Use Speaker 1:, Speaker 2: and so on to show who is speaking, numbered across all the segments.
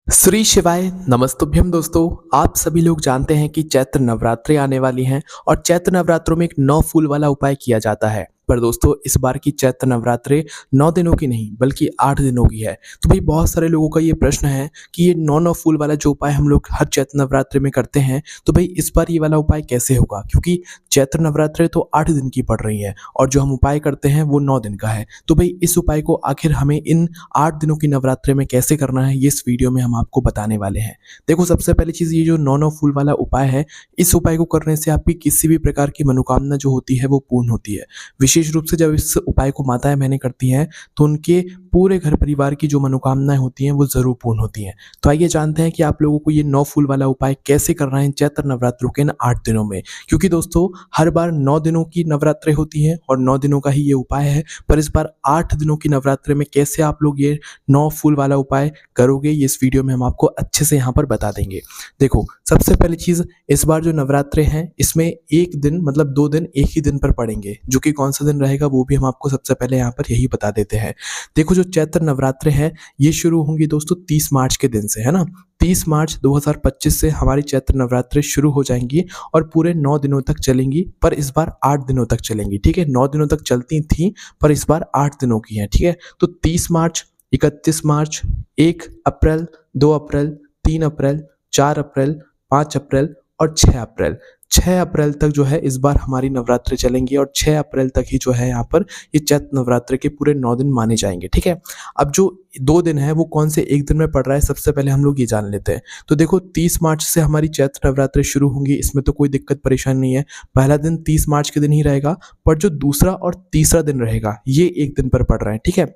Speaker 1: श्री शिवाय नमस्तुभ्यम दोस्तों। आप सभी लोग जानते हैं कि चैत्र नवरात्रि आने वाली हैं और चैत्र नवरात्रों में एक 9 फूल वाला उपाय किया जाता है। पर दोस्तों इस बार की चैत्र नवरात्रि 9 दिनों की नहीं बल्कि 8 दिनों की है। तो भाई बहुत सारे लोगों का ये प्रश्न है कि ये 9 फूल वाला जो उपाय हम लोग हर चैत्र नवरात्रि में करते हैं, तो भाई इस बार ये वाला उपाय कैसे होगा? क्योंकि चैत्र नवरात्रि तो 8 दिन की पड़ रही है और जो हम उपाय करते हैं वो 9 दिन का है। तो भाई इस उपाय को आखिर हमें इन 8 दिनों की नवरात्रि में कैसे करना है, ये इस वीडियो में हम आपको बताने वाले हैं। देखो सबसे पहली चीज़, ये जो 9 फूल वाला उपाय है, इस उपाय को करने से आपकी किसी भी प्रकार की मनोकामना जो होती है वो पूर्ण होती है। विशेष रूप से जब इस उपाय को माताएं बहनें करती हैं तो उनके पूरे घर परिवार की जो मनोकामनाएं होती हैं वो जरूर पूर्ण होती हैं। तो आइए जानते हैं कि आप लोगों को ये 9 फूल वाला उपाय कैसे करना है इन चैत्र नवरात्रों के इन 8 दिनों में। क्योंकि दोस्तों हर बार 9 दिनों की नवरात्रि होती है और 9 दिनों का ही ये उपाय है, पर इस बार 8 दिनों की नवरात्रि में कैसे आप लोग ये 9 फूल वाला उपाय करोगे, ये इस वीडियो में हम आपको अच्छे से यहाँ पर बता देंगे। देखो सबसे पहली चीज, इस बार जो नवरात्रे हैं इसमें एक दिन मतलब 2 दिन एक ही दिन पर पड़ेंगे, जो कि कौन सा दिन रहेगा वो भी हम आपको सबसे पहले यहाँ पर यही बता देते हैं। देखो जो चैत्र नवरात्रे है ये शुरू होंगी दोस्तों 30 मार्च के दिन से, है ना। 30 मार्च 2025 से हमारी चैत्र नवरात्रि शुरू हो जाएंगी और पूरे 9 दिनों तक चलेंगी, पर इस बार 8 दिनों तक चलेंगी। ठीक है, 9 दिनों तक चलती थी पर इस बार 8 दिनों की है। ठीक है, तो 30 मार्च, 31 मार्च, 1 अप्रैल, 2 अप्रैल, 3 अप्रैल, 4 अप्रैल, 5 अप्रैल और 6 अप्रैल। 6 अप्रैल तक जो है इस बार हमारी नवरात्रि चलेंगी और 6 अप्रैल तक ही जो है यहाँ पर ये चैत्र नवरात्रि के पूरे 9 दिन माने जाएंगे। ठीक है, अब जो 2 दिन है वो कौन से एक दिन में पड़ रहा है, सबसे पहले हम लोग ये जान लेते हैं। तो देखो 30 मार्च से हमारी चैत्र नवरात्रि शुरू होंगी, इसमें तो कोई दिक्कत परेशानी नहीं है। पहला दिन 30 मार्च के दिन ही रहेगा, पर जो दूसरा और तीसरा दिन रहेगा ये एक दिन पर पड़ रहा है। ठीक है,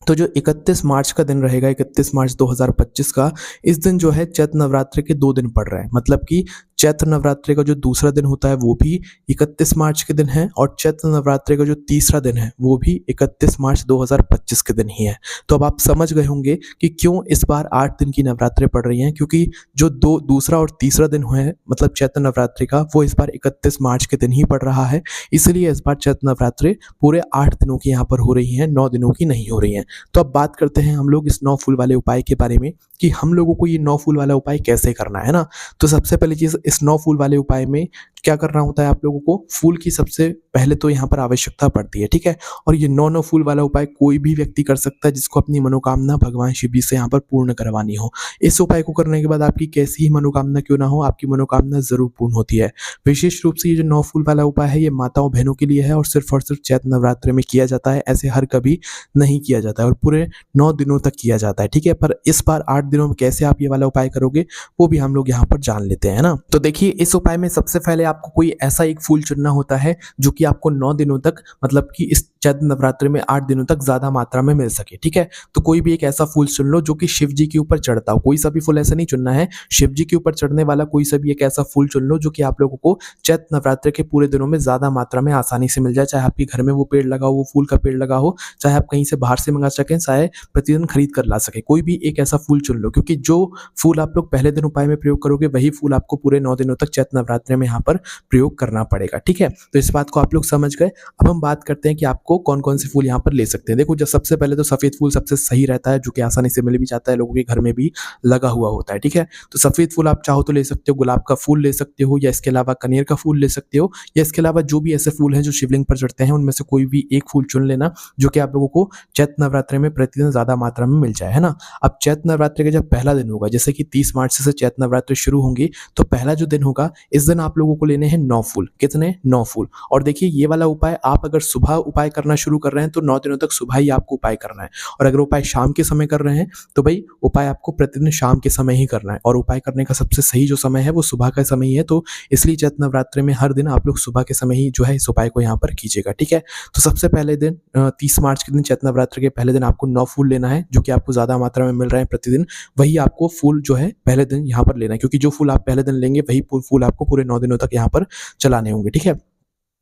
Speaker 1: तो जो 31 मार्च का दिन रहेगा, 31 मार्च 2025 का, इस दिन जो है चैत्र नवरात्रि के 2 दिन पड़ रहे हैं। मतलब कि चैत्र नवरात्रि का जो दूसरा दिन होता है वो भी 31 मार्च के दिन है और चैत्र नवरात्रि का जो तीसरा दिन है वो भी 31 मार्च 2025 के दिन ही है। तो अब आप समझ गए होंगे कि क्यों इस बार 8 दिन की नवरात्रि पड़ रही हैं, क्योंकि जो दूसरा और तीसरा दिन है मतलब चैत्र नवरात्रि का, वो इस बार 31 मार्च के दिन ही पड़ रहा है। इसलिए इस बार चैत्र नवरात्रि पूरे 8 दिनों की यहाँ पर हो रही है, 9 दिनों की नहीं हो रही है। तो अब बात करते हैं हम लोग इस 9 फूल वाले उपाय के बारे में कि हम लोगों को ये 9 फूल वाला उपाय कैसे करना है ना। तो सबसे पहली चीज, इस 9 फूल वाले उपाय में क्या करना होता है आप लोगों को, फूल की सबसे पहले तो यहाँ पर आवश्यकता पड़ती है। ठीक है, और ये 9 फूल वाला उपाय कोई भी व्यक्ति कर सकता है जिसको अपनी मनोकामना भगवान शिव जी से यहाँ पर पूर्ण करवानी हो। इस उपाय को करने के बाद आपकी कैसी ही मनोकामना क्यों ना हो, आपकी मनोकामना जरूर पूर्ण होती है। विशेष रूप से ये जो 9 फूल वाला उपाय है ये माताओं बहनों के लिए है और सिर्फ चैत्र नवरात्रि में किया जाता है, ऐसे हर कभी नहीं किया जाता है और पूरे 9 दिनों तक किया जाता है। ठीक है, पर इस बार 8 दिनों में कैसे आप ये वाला उपाय करोगे वो भी हम लोग यहाँ पर जान लेते हैं ना। तो देखिए इस उपाय में सबसे पहले आपको कोई ऐसा एक फूल चुनना होता है जो कि आपको 9 दिनों तक मतलब कि इस चैत्र नवरात्रि में 8 दिनों तक ज्यादा मात्रा में मिल सके। ठीक है, तो कोई भी एक ऐसा फूल चुन लो जो कि शिव जी के ऊपर चढ़ता हो। कोई सा भी फूल ऐसा नहीं चुनना है, शिव जी के ऊपर चढ़ने वाला कोई सा भी एक ऐसा फूल चुन लो जो कि आप लोगों को चैत्र नवरात्रि के पूरे दिनों में ज्यादा मात्रा में आसानी से मिल जाए। चाहे आपके घर में वो पेड़ लगा हो, वो फूल का पेड़ लगा हो, चाहे आप कहीं से बाहर से मंगा सकें, चाहे प्रतिदिन खरीद कर ला सके, कोई भी एक ऐसा फूल चुन लो। क्योंकि जो फूल आप लोग पहले दिन उपाय में प्रयोग करोगे वही फूल आपको पूरे 9 दिनों तक चैत्र नवरात्रि में यहाँ पर प्रयोग करना पड़ेगा। ठीक है, तो इस बात को आप लोग समझ गए। अब हम बात करते हैं कि आपको कौन कौन से फूल यहाँ पर ले सकते हैं। देखो जब सबसे पहले तो सफेद फूल सबसे सही रहता है, जो कि आसानी से मिल भी जाता है, लोगों के घर में भी लगा हुआ होता है। ठीक है, तो सफेद फूल आप चाहो तो ले सकते हो, गुलाब का फूल ले सकते हो, या इसके अलावा कनेर का फूल ले सकते हो, या इसके अलावा जो भी ऐसे फूल हैं जो शिवलिंग पर चढ़ते हैं उनमें से कोई भी एक फूल चुन लेना जो कि आप लोगों को चैत्र नवरात्रि में प्रतिदिन ज्यादा मात्रा में मिल जाए, है ना। अब चैत्र नवरात्रि का जब पहला दिन होगा, जैसे कि 30 मार्च से चैत्र नवरात्रि शुरू होंगी, तो पहला जो दिन होगा इस दिन आप लोगों को लेने हैं 9 फूल। कितने? 9 फूल। और देखिए ये वाला उपाय आप अगर सुबह उपाय करना शुरू कर रहे हैं तो 9 दिनों तक सुबह ही आपको उपाय करना है, और अगर उपाय शाम के समय कर रहे हैं तो भाई उपाय आपको प्रतिदिन शाम के समय ही करना है। और उपाय करने का सबसे सही जो समय है वो सुबह का समय ही है, तो इसलिए चैत्र नवरात्रि में हर दिन आप लोग सुबह के समय ही जो है इस उपाय को यहाँ पर कीजिएगा। ठीक है, तो सबसे पहले दिन 30 मार्च के दिन चैत्र नवरात्रि के पहले दिन आपको 9 फूल लेना है जो कि आपको ज्यादा मात्रा में मिल रहे हैं प्रतिदिन, वही आपको फूल जो है पहले दिन यहाँ पर लेना है, क्योंकि जो फूल आप पहले दिन लेंगे वही फूल आपको पूरे 9 दिनों तक यहाँ पर चलाने होंगे। ठीक है,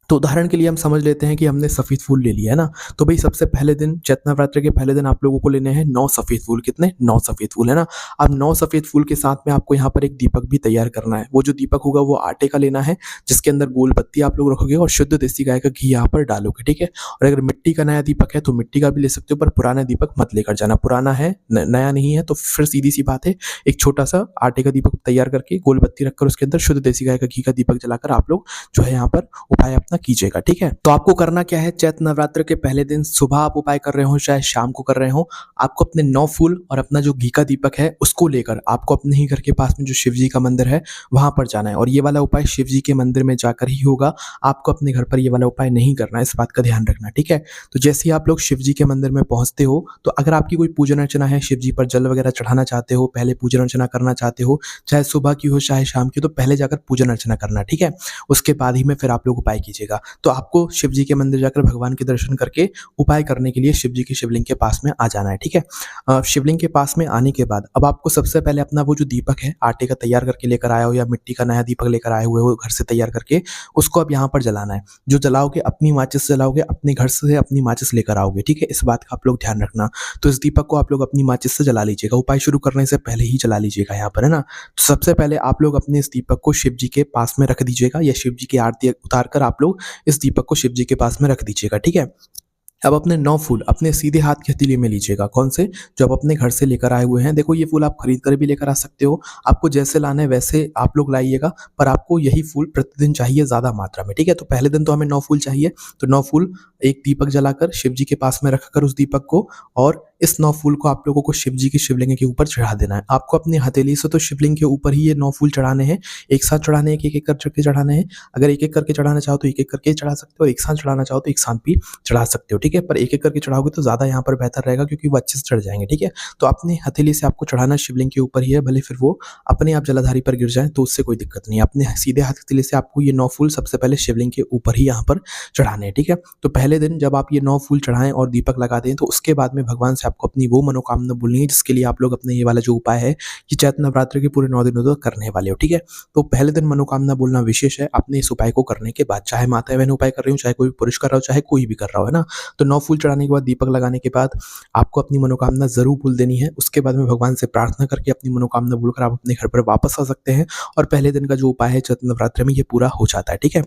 Speaker 1: तो उदाहरण के लिए हम समझ लेते हैं कि हमने सफ़ेद फूल ले लिया है ना, तो भई सबसे पहले दिन चैत्र नवरात्रि के पहले दिन आप लोगों को लेने हैं 9 सफ़ेद फूल, कितने? 9 सफ़ेद फूल, है ना? अब 9 सफ़ेद फूल के साथ में आपको यहाँ पर एक दीपक भी तैयार करना है। वो जो दीपक होगा वो आटे का लेना है, जिसके अंदर गोल बत्ती आप लोग रखोगे और शुद्ध देसी गाय का घी यहाँ पर डालोगे, ठीक है? और अगर मिट्टी का नया दीपक है तो मिट्टी का भी ले सकते हो, पर पुराना दीपक मत लेकर जाना। पुराना है नया नहीं है, तो फिर सीधी-सी बात है, एक छोटा-सा आटे का दीपक तैयार करके गोल बत्ती रखकर उसके अंदर शुद्ध देसी गाय का घी का दीपक जलाकर आप लोग जो है यहाँ पर उपाय अपना कीजिएगा, ठीक है? तो आपको करना क्या है, चैत्र नवरात्र के पहले दिन सुबह आप उपाय कर रहे हो चाहे शाम को कर रहे हो, आपको अपने 9 फूल और अपना जो घी का दीपक है उसको लेकर आपको अपने ही घर के पास में जो शिव जी का मंदिर है वहां पर जाना है। और ये वाला उपाय शिव जी के मंदिर में जाकर ही होगा, आपको अपने घर पर ये वाला उपाय नहीं करना है, इस बात का ध्यान रखना, ठीक है? तो जैसे ही आप लोग शिव जी के मंदिर में पहुंचते हो, तो अगर आपकी कोई पूजन अर्चना है, शिव जी पर जल वगैरह चढ़ाना चाहते हो, पहले पूजन अर्चना करना चाहते हो, चाहे सुबह की हो चाहे शाम की, तो पहले जाकर पूजन अर्चना करना, ठीक है? उसके बाद ही में फिर आप लोग उपाय कीजिएगा। तो आपको शिव जी के मंदिर जाकर भगवान के दर्शन करके उपाय करने के लिए शिव जी के शिवलिंग के पास में आ जाना है, ठीक है? शिवलिंग के पास में आने के बाद अब आपको सबसे पहले अपना वो जो दीपक है आटे का तैयार करके लेकर आया हो या मिट्टी का नया दीपक लेकर आए हुए हो घर से तैयार करके, उसको अब यहाँ पर जलाना है। जो जलाओगे अपनी माचिस से जलाओगे, अपने घर से अपनी माचिस लेकर आओगे, ठीक है? इस बात का आप लोग ध्यान रखना। तो इस दीपक को आप लोग अपनी माचिस से जला लीजिएगा, उपाय शुरू करने से पहले ही जला लीजिएगा यहाँ पर, है ना? तो सबसे पहले आप लोग अपने इस दीपक को शिव जी के पास में रख दीजिएगा या शिव जी की आरती उतार कर आप लोग इस दीपक को शिव जी के पास में रख दीजिएगा, ठीक है? अब अपने 9 फूल अपने सीधे हाथ की हथेली में लीजिएगा, कौन से? जो आप अपने घर से लेकर आए हुए हैं। देखो ये फूल आप खरीद कर भी लेकर आ सकते हो, आपको जैसे लाना है वैसे आप लोग लाइएगा, पर आपको यही फूल प्रतिदिन चाहिए ज़्यादा मात्रा में, ठीक है? तो पहले दिन तो हमें 9 फूल चाहिए, तो 9 फूल एक दीपक जलाकर शिव जी के पास में रखकर उस दीपक को, और इस 9 फूल को आप लोगों को शिव जी की शिवलिंग के ऊपर चढ़ा देना है। आपको अपनी हथेली से तो शिवलिंग के ऊपर ही ये 9 फूल चढ़ाने हैं, एक साथ चढ़ाने हैं कि एक-एक करके चढ़ाने हैं। अगर एक-एक करके चढ़ाना चाहो तो एक-एक करके चढ़ा सकते हो, एक साथ चढ़ाना चाहो तो एक साथ भी चढ़ा सकते हो, ठीक है? पर एक-एक करके चढ़ाओगे तो ज़्यादा यहाँ पर बेहतर रहेगा क्योंकि वो अच्छे से चढ़ जाएँगे, ठीक है? तो अपनी हथेली से आपको चढ़ाना शिवलिंग के ऊपर ही है, भले फिर वो अपने आप जलाधारी पर गिर जाएँ तो उससे कोई दिक्कत नहीं है। अपने सीधे हाथ हथेली से आपको ये 9 फूल सबसे पहले शिवलिंग के ऊपर ही यहाँ पर चढ़ाने हैं, ठीक है? तो पहले दिन जब आप ये 9 फूल चढ़ाएँ और दीपक लगा दें, तो उसके बाद में भगवान से आपको अपनी वो मनोकामना बोलनी है जिसके लिए आप लोग अपने ये वाला जो उपाय है, ये चैत्र नवरात्र के पूरे 9 दिनों तक करने वाले हो, ठीक है? तो पहले दिन मनोकामना बोलना विशेष है अपने इस उपाय को करने के बाद, चाहे माताएँ-बहनें उपाय कर रही हों, चाहे कोई पुरुष कर रहा हो, चाहे कोई भी कर रहा हो, है ना? तो 9 फूल चढ़ाने के बाद, दीपक लगाने के बाद आपको अपनी मनोकामना ज़रूर बोल देनी है। उसके बाद में भगवान से प्रार्थना करके अपनी मनोकामना बोलकर आप अपने घर पर वापस आ सकते हैं और पहले दिन का जो उपाय है चैत्र नवरात्र में ये पूरा हो जाता है, ठीक है?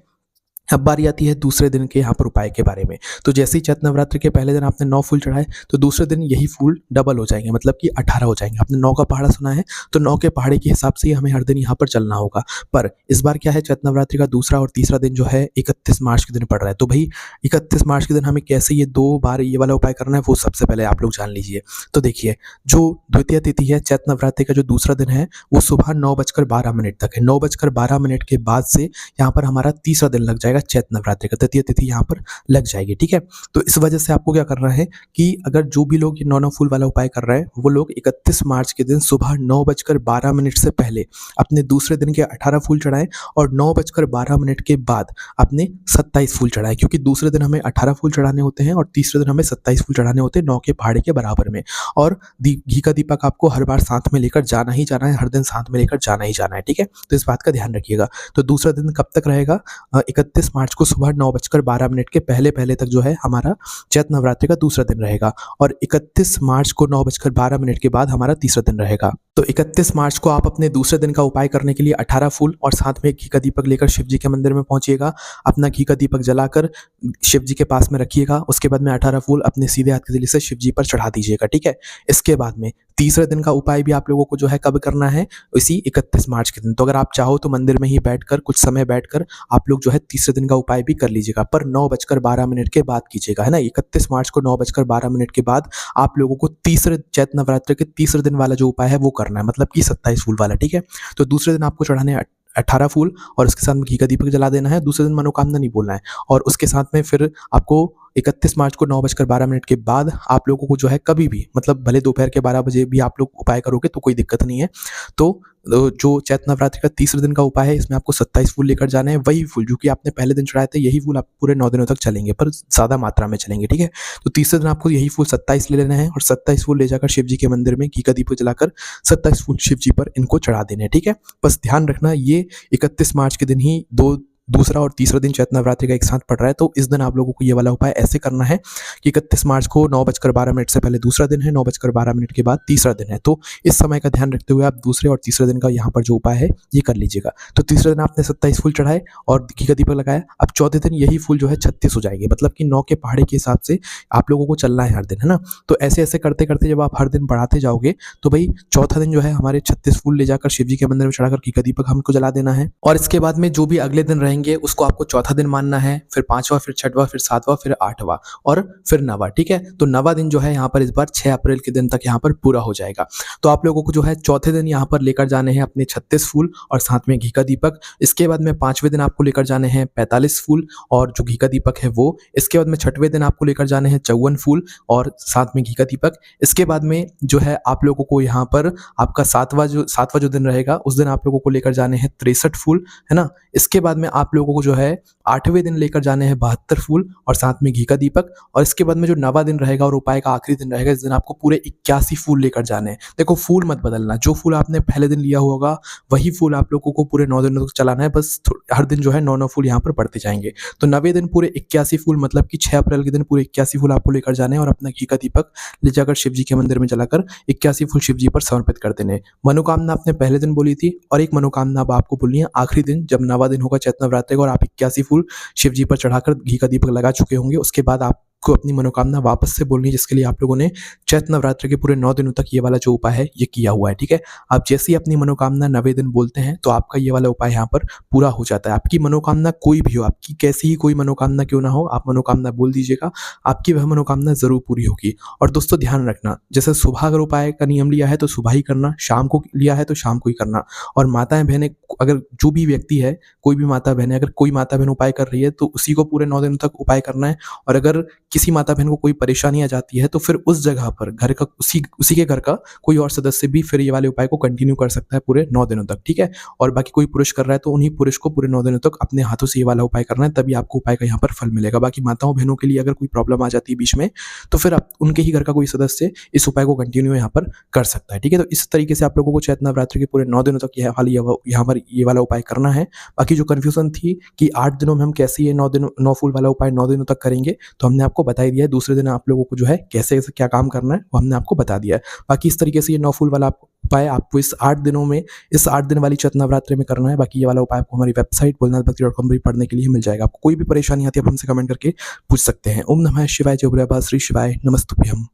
Speaker 1: अब बारी आती है दूसरे दिन के यहाँ पर उपाय के बारे में। तो जैसे ही चैत्र नवरात्रि के पहले दिन आपने 9 फूल चढ़ाए, तो दूसरे दिन यही फूल डबल हो जाएँगे, मतलब कि 18 हो जाएँगे। आपने 9 का पहाड़ा सुना है, तो 9 के पहाड़े के हिसाब से ही हमें हर दिन यहाँ पर चलना होगा। पर इस बार क्या है, चैत्र नवरात्रि का दूसरा और तीसरा दिन जो है 31 मार्च के दिन पड़ रहा है। तो भई 31 मार्च के दिन हमें कैसे ये 2 बार ये वाला उपाय करना है, वो सबसे पहले आप लोग जान लीजिए। तो देखिए, जो द्वितीय तिथि है चैत्र नवरात्रि का जो दूसरा दिन है, वो सुबह 9:12 तक है। 9:12 के बाद से यहाँ पर हमारा तीसरा दिन लग जाएगा चैत्र नवरात्रि का, तृतीय तिथि यहाँ पर लग जाएगी, ठीक है? तो इस वजह से आपको क्या करना है कि अगर जो भी लोग ये 9-9 फूल वाला उपाय कर रहे हैं, वो लोग 31 मार्च के दिन सुबह 9:12 से पहले अपने दूसरे दिन के 18 फूल चढ़ाएँ और 9:12 के बाद अपने 27 फूल चढ़ाएँ, क्योंकि दूसरे दिन हमें 18 फूल चढ़ाने होते हैं और तीसरे दिन हमें 27 फूल चढ़ाने होते हैं 9 के पहाड़े के बराबर में। और घी का दीपक आपको हर बार साथ में लेकर जाना ही जाना है, हर दिन साथ में लेकर जाना ही जाना है, ठीक है? तो इस बात का ध्यान रखिएगा। तो दूसरा दिन कब तक रहेगा? 31 मार्च को सुबह 9:12 के पहले तक जो है हमारा चैत्र नवरात्रि का दूसरा दिन रहेगा और 31 मार्च को 9:12 के बाद हमारा तीसरा दिन रहेगा। तो 31 मार्च को आप अपने दूसरे दिन का उपाय करने के लिए 18 फूल और साथ में घी का दीपक लेकर शिव जी के मंदिर में पहुंचिएगा। अपना घी का दीपक जलाकर शिव जी के पास में रखिएगा। उसके बाद में 18 फूल अपने सीधे हाथ के तली से शिव जी पर चढ़ा दीजिएगा, ठीक है? इसके बाद में तीसरे दिन का उपाय भी आप लोगों को जो है कब करना है, इसी 31 मार्च के दिन। तो अगर आप चाहो तो मंदिर में ही बैठकर कुछ समय बैठकर आप लोग जो है तीसरे दिन का उपाय भी कर लीजिएगा, पर 9:12 के बाद कीजिएगा, है ना? 31 मार्च को 9:12 के बाद आप लोगों को तीसरे चैत्र नवरात्र के तीसरे दिन वाला जो उपाय है वो करना है, मतलब कि 27 फूल वाला, ठीक है? तो दूसरे दिन आपको चढ़ाने हैं 18 फूल और उसके साथ में घी का दीपक जला देना है। दूसरे दिन मनोकामना नहीं बोलना है और उसके साथ में फिर आपको 31 मार्च को 9:12 के बाद आप लोगों को जो है कभी भी, मतलब भले दोपहर के 12 बजे भी आप लोग उपाय करोगे तो कोई दिक्कत नहीं है। तो जो चैत्र नवरात्रि का तीसरे दिन का उपाय है, इसमें आपको 27 फूल लेकर जाने हैं। वही फूल जो कि आपने पहले दिन चढ़ाए थे, यही फूल आप पूरे 9 दिनों तक चलेंगे, पर ज़्यादा मात्रा में चलेंगे, ठीक है? तो तीसरे दिन आपको यही फूल 27 ले लेना है और 27 फूल ले जाकर शिव जी के मंदिर में घी का दीपक जलाकर 27 फूल शिव जी पर इनको चढ़ा देने हैं, ठीक है? बस ध्यान रखना, ये 31 मार्च के दिन ही दूसरा और तीसरा दिन चैत्र नवरात्रि का एक साथ पड़ रहा है, तो इस दिन आप लोगों को ये वाला उपाय ऐसे करना है कि 31 मार्च को 9:12 से पहले दूसरा दिन है, 9:12 के बाद तीसरा दिन है। तो इस समय का ध्यान रखते हुए आप दूसरे और तीसरे दिन का यहाँ पर जो उपाय है ये कर लीजिएगा। तो तीसरे दिन आपने 27 फूल चढ़ाए और घी का दीपक लगाया। अब चौथे दिन यही फूल जो है 36 हो जाएंगे, मतलब कि 9 के पहाड़े के हिसाब से आप लोगों को चलना है हर दिन, है ना। तो ऐसे ऐसे करते करते जब आप हर दिन बढ़ाते जाओगे तो भाई चौथा दिन जो है हमारे 36 फूल ले जाकर शिव जी के मंदिर में चढ़ाकर घी का दीपक हमको जला देना है। और इसके बाद में जो भी अगले दिन रहेंगे उसको आपको चौथा दिन मानना है, फिर पांचवा, फिर छठवां, फिर सातवां, फिर आठवां और फिर नवा। ठीक है, तो नवा दिन जो है यहाँ पर इस बार 6 अप्रैल के दिन तक यहाँ पर पूरा हो जाएगा। तो आप लोगों को जो है चौथे दिन यहाँ पर लेकर जाने हैं अपने 36 फूल और साथ में घी का दीपक। इसके बाद में पांचवें दिन आपको लेकर जाने हैं 45 फूल और जो घी का दीपक है वो। इसके बाद में छठवें दिन आपको लेकर जाने हैं 54 फूल और साथ में घी का दीपक। इसके बाद में जो है आप लोगों को यहाँ पर आपका सातवां जो दिन रहेगा उस दिन आप लोगों को लेकर जाने हैं 63 फूल, है ना। इसके बाद में आप लोगों को जो है 8वें दिन लेकर जाने हैं 72 फूल और साथ में घी का दीपक। और इसके बाद में जो नवा दिन रहेगा और उपाय का आखिरी दिन रहेगा, इस दिन आपको पूरे 81 फूल लेकर जाने हैं। देखो फूल मत बदलना, जो फूल आपने पहले दिन लिया होगा वही फूल आप लोगों को पूरे 9 दिनों तक चलाना है, बस हर दिन जो है 9 फूल यहाँ पर बढ़ते जाएंगे। तो 9वें दिन पूरे 81 फूल, मतलब कि 6 अप्रैल के दिन पूरे 81 फूल आपको लेकर जाने हैं और अपना घी का दीपक ले जाकर शिव जी के मंदिर में जलाकर 81 फूल शिव जी पर समर्पित कर देने हैं। मनोकामना आपने पहले दिन बोली थी और एक मनोकामना अब आपको बोलनी है आखिरी दिन, जब नवा दिन होगा चैत्र नवरात्रि का और आप 81 फूल शिव जी पर चढ़ाकर घी का दीपक लगा चुके होंगे। उसके बाद आपको अपनी मनोकामना वापस से बोलनी है, जिसके लिए आप लोगों ने चैत्र नवरात्रि के पूरे 9 दिनों तक ये वाला जो उपाय है ये किया हुआ है। ठीक है, आप जैसे ही अपनी मनोकामना 9वें दिन बोलते हैं तो आपका ये वाला उपाय यहाँ पर पूरा हो जाता है। आपकी मनोकामना कोई भी हो, आपकी कैसी ही कोई मनोकामना क्यों ना हो, आप मनोकामना बोल दीजिएगा, आपकी वह मनोकामना जरूर पूरी होगी। और दोस्तों ध्यान रखना, जैसे सुबह अगर उपाय का नियम लिया है तो सुबह ही करना, शाम को लिया है तो शाम को ही करना। और माताएं बहनें, अगर जो भी व्यक्ति है, कोई भी माता बहन है, अगर कोई माता बहन उपाय कर रही है तो उसी को पूरे 9 दिनों तक उपाय करना है। और अगर किसी माता बहन को कोई परेशानी आ जाती है तो फिर उस जगह पर घर का उसी के घर का कोई और सदस्य भी फिर ये वाले उपाय को कंटिन्यू कर सकता है पूरे 9 दिनों तक। ठीक है, और बाकी कोई पुरुष कर रहा है तो उन्हीं पुरुष को पूरे 9 दिनों तक अपने हाथों से ये वाला उपाय करना है, तभी आपको उपाय का यहाँ पर फल मिलेगा। बाकी माताओं बहनों के लिए अगर कोई प्रॉब्लम आ जाती है बीच में तो फिर आप उनके ही घर का कोई सदस्य इस उपाय को कंटिन्यू यहाँ पर कर सकता है। ठीक है, तो इस तरीके से आप लोगों को चैत्र नवरात्रि के पूरे 9 दिनों तक यहाँ पर ये वाला उपाय करना है। बाकी जो कंफ्यूजन थी कि 8 दिनों में हम कैसे ये 9 फूल वाला उपाय 9 दिनों तक करेंगे, तो हमने आपको बता ही दिया है। दूसरे दिन आप लोगों को जो है कैसे क्या काम करना है वो हमने आपको बता दिया है। बाकी इस तरीके से ये 9 फूल वाला उपाय आपको इस 8 दिनों में, इस 8 दिन वाली चैत्र नवरात्रि में करना है। बाकी ये वाला उपाय आपको हमारी वेबसाइट भोलेनाथभक्ति.com पर पढ़ने के लिए मिल जाएगा। आपको कोई भी परेशानी आती है आप हमसे कमेंट करके पूछ सकते हैं। ओम नमः शिवाय, जय भोले बाबा, श्री शिवाय, नमस्तुभ्यम।